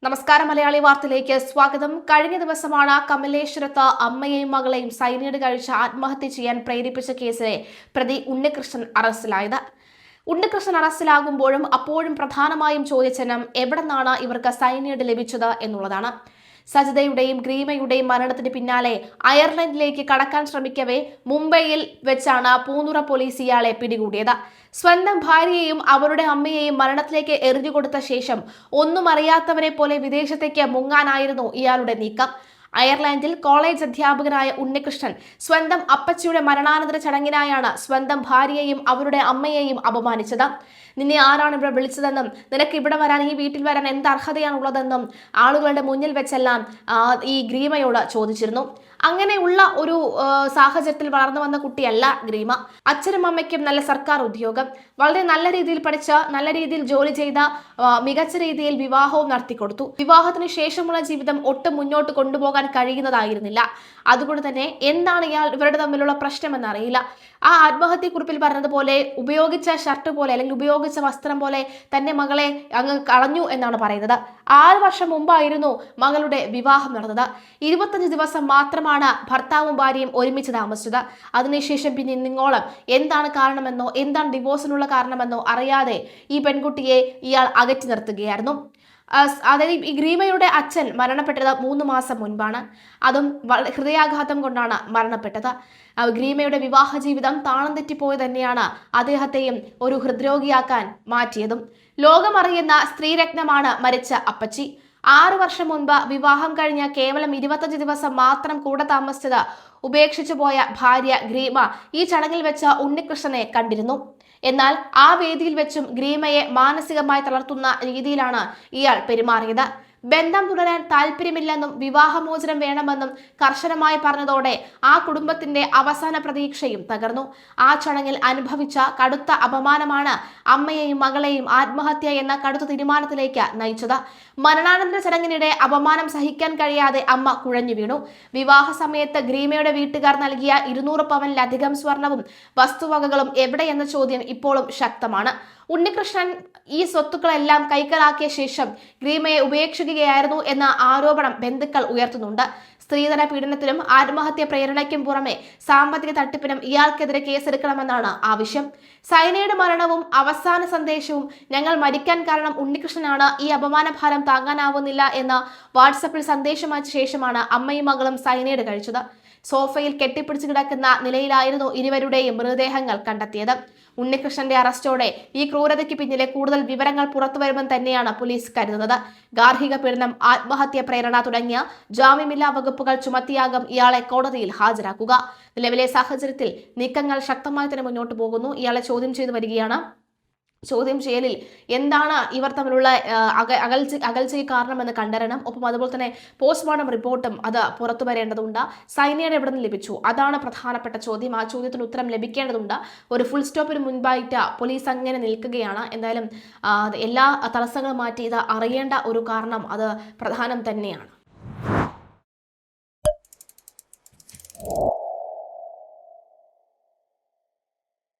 നമസ്കാരം. മലയാളി വാർത്തയിലേക്ക് സ്വാഗതം. കഴിഞ്ഞ ദിവസമാണ് കമലേശ്വരത്ത് അമ്മയെയും മകളെയും സൈനൈഡ് കഴിച്ച് ആത്മഹത്യ ചെയ്യാൻ പ്രേരിപ്പിച്ച കേസിലെ പ്രതി ഉണ്ണികൃഷ്ണൻ അറസ്റ്റിലായത്. ഉണ്ണികൃഷ്ണൻ അറസ്റ്റിലാകുമ്പോഴും അപ്പോഴും പ്രധാനമായും ചോദ്യചിഹ്നം എവിടെ നിന്നാണ് ഇവർക്ക് സൈനൈഡ് ലഭിച്ചത് എന്നുള്ളതാണ്. സജിതയുടെയും ഗ്രീമയുടെയും മരണത്തിന് പിന്നാലെ അയർലൻഡിലേക്ക് കടക്കാൻ ശ്രമിക്കവേ മുംബൈയിൽ വെച്ചാണ് പൂന്തുറ പോലീസ് ഇയാളെ പിടികൂടിയത്. സ്വന്തം ഭാര്യയെയും അവരുടെ അമ്മയെയും മരണത്തിലേക്ക് എറിഞ്ഞുകൊടുത്ത ശേഷം ഒന്നും അറിയാത്തവരെ പോലെ വിദേശത്തേക്ക് മുങ്ങാനായിരുന്നു ഇയാളുടെ നീക്കം. അയർലൻഡിൽ കോളേജ് അധ്യാപകനായ ഉണ്ണികൃഷ്ണൻ സ്വന്തം അപ്പച്ചിയുടെ മരണാനന്തര ചടങ്ങിനായാണ് സ്വന്തം ഭാര്യയെയും അവരുടെ അമ്മയെയും അപമാനിച്ചത്. നിന്നെ ആരാണ് ഇവിടെ വിളിച്ചതെന്നും നിനക്ക് ഇവിടെ വരാൻ, ഈ വീട്ടിൽ വരാൻ എന്ത് അർഹതയാണുള്ളതെന്നും ആളുകളുടെ മുന്നിൽ വെച്ചെല്ലാം ഈ ഗ്രീമയോട് ചോദിച്ചിരുന്നു. അങ്ങനെയുള്ള ഒരു സാഹചര്യത്തിൽ വളർന്നു വന്ന കുട്ടിയല്ല ഗ്രീമ. അച്ഛനും അമ്മയ്ക്കും നല്ല സർക്കാർ ഉദ്യോഗം, വളരെ നല്ല രീതിയിൽ പഠിച്ച് നല്ല രീതിയിൽ ജോലി ചെയ്ത മികച്ച രീതിയിൽ വിവാഹവും നടത്തിക്കൊടുത്തു. വിവാഹത്തിന് ശേഷമുള്ള ജീവിതം ഒട്ടും മുന്നോട്ട് കൊണ്ടുപോകാൻ കഴിയുന്നതായിരുന്നില്ല. അതുകൊണ്ട് തന്നെ എന്താണ് ഇവരുടെ തമ്മിലുള്ള പ്രശ്നമെന്ന് അറിയില്ല. ആ ആത്മഹത്യക്കുറിപ്പിൽ പറഞ്ഞതുപോലെ ഉപയോഗിച്ച ഷർട്ട് പോലെ അല്ലെങ്കിൽ ഉപയോഗിച്ച വസ്ത്രം പോലെ തന്റെ മകളെ അങ്ങ് കളഞ്ഞു എന്നാണ് പറയുന്നത്. 6 വർഷം മുമ്പായിരുന്നു മകളുടെ വിവാഹം നടന്നത്. 25 ദിവസം മാത്രമാണ് ഭർത്താവും ഭാര്യയും ഒരുമിച്ച് താമസിച്ചത്. അതിനുശേഷം പിന്നെ ഇന്നിങ്ങോളം എന്താണ് കാരണമെന്നോ എന്താണ് ഡിവോഴ്സിനുള്ള കാരണമെന്നോ അറിയാതെ ഈ പെൺകുട്ടിയെ ഇയാൾ അകറ്റി നിർത്തുകയായിരുന്നു. അതായത് ഈ ഗ്രീമയുടെ അച്ഛൻ മരണപ്പെട്ടത് 3 മാസം മുൻപാണ്. അതും ഹൃദയാഘാതം കൊണ്ടാണ് മരണപ്പെട്ടത്. ഗ്രീമയുടെ വിവാഹ ജീവിതം താളം തെറ്റിപ്പോയി തന്നെയാണ് അദ്ദേഹത്തെയും ഒരു ഹൃദ്രോഗിയാക്കാൻ മാറ്റിയതും. ലോകമറിയുന്ന സ്ത്രീരത്നമാണ് മരിച്ച അപ്പച്ചി. 6 വർഷം മുൻപ് വിവാഹം കഴിഞ്ഞ കേവലം 25 ദിവസം മാത്രം കൂടെ താമസിച്ചത് ഉപേക്ഷിച്ചു പോയ ഭാര്യ ഗ്രീമ ഈ ചടങ്ങിൽ വെച്ച് ഉണ്ണികൃഷ്ണനെ കണ്ടിരുന്നു. എന്നാൽ ആ വേദിയിൽ വെച്ചും ഗ്രീമയെ മാനസികമായി തളർത്തുന്ന രീതിയിലാണ് ഇയാൾ പെരുമാറിയത്. ബന്ധം തുടരാൻ താല്പര്യമില്ലെന്നും വിവാഹമോചനം വേണമെന്നും കർശനമായി പറഞ്ഞതോടെ ആ കുടുംബത്തിന്റെ അവസാന പ്രതീക്ഷയും തകർന്നു. ആ ചടങ്ങിൽ അനുഭവിച്ച കടുത്ത അപമാനമാണ് അമ്മയെയും മകളെയും ആത്മഹത്യ എന്ന കടുത്ത തീരുമാനത്തിലേക്ക് നയിച്ചത്. മരണാനന്തര ചടങ്ങിനിടെ അപമാനം സഹിക്കാൻ കഴിയാതെ അമ്മ കുഴഞ്ഞു വീണു. വിവാഹ സമയത്ത് ഗ്രീമയുടെ വീട്ടുകാർ നൽകിയ 200 പവനിലധികം സ്വർണവും വസ്തുവകകളും എവിടെയെന്ന ചോദ്യം ഇപ്പോഴും ശക്തമാണ്. ഉണ്ണികൃഷ്ണൻ ഈ സ്വത്തുക്കളെല്ലാം കൈക്കലാക്കിയ ശേഷം ഗ്രീമയെ ഉപേക്ഷിക്കുകയായിരുന്നു എന്ന ആരോപണം ബന്ധുക്കൾ ഉയർത്തുന്നുണ്ട്. സ്ത്രീധന പീഡനത്തിനും ആത്മഹത്യ പ്രേരണയ്ക്കും പുറമെ സാമ്പത്തിക തട്ടിപ്പിനും ഇയാൾക്കെതിരെ കേസെടുക്കണമെന്നാണ് ആവശ്യം. സൈനൈഡ് മരണവും അവസാന സന്ദേശവും ഞങ്ങൾ മരിക്കാൻ കാരണം ഉണ്ണികൃഷ്ണനാണ്, ഈ അപമാനഭാരം താങ്ങാനാവുന്നില്ല എന്ന വാട്സപ്പിൽ സന്ദേശം അയച്ച ശേഷമാണ് അമ്മയും മകളും സൈനൈഡ് കഴിച്ചത്. സോഫയിൽ കെട്ടിപ്പിടിച്ചു കിടക്കുന്ന നിലയിലായിരുന്നു ഇരുവരുടെയും മൃതദേഹങ്ങൾ കണ്ടെത്തിയത്. ഉണ്ണികൃഷ്ണന്റെ അറസ്റ്റോടെ ഈ ക്രൂരതയ്ക്ക് പിന്നിലെ കൂടുതൽ വിവരങ്ങൾ പുറത്തുവരുമെന്ന് തന്നെയാണ് പോലീസ് കരുതുന്നത്. ഗാർഹിക പീഡനം, ആത്മഹത്യ പ്രേരണ തുടങ്ങിയ ജാമ്യമില്ലാ വകുപ്പുകൾ ചുമത്തിയാകും ഇയാളെ കോടതിയിൽ ഹാജരാക്കുക. നിലവിലെ സാഹചര്യത്തിൽ നീക്കങ്ങൾ ശക്തമായി തന്നെ മുന്നോട്ട് പോകുന്നു. ഇയാളെ ചോദ്യം ചെയ്തു വരികയാണ്. ചോദ്യം ചെയ്യലിൽ എന്താണ് ഇവർ തമ്മിലുള്ള അകൽച്ചയ്ക്ക് കാരണമെന്ന് കണ്ടറിയണം. ഒപ്പം അതുപോലെ തന്നെ പോസ്റ്റ്മോർട്ടം റിപ്പോർട്ടും അത് പുറത്തു വരേണ്ടതുണ്ട്. സൈനൈഡ് എവിടെ നിന്ന് ലഭിച്ചു? അതാണ് പ്രധാനപ്പെട്ട ചോദ്യം. ആ ചോദ്യത്തിന് ഉത്തരം ലഭിക്കേണ്ടതുണ്ട്. ഒരു ഫുൾ സ്റ്റോപ്പിന് മുൻപായിട്ട് പോലീസ് അങ്ങനെ നിൽക്കുകയാണ്. എന്തായാലും എല്ലാ തടസ്സങ്ങളും മാറ്റി ഇത് അറിയേണ്ട ഒരു കാരണം അത് പ്രധാനം തന്നെയാണ്.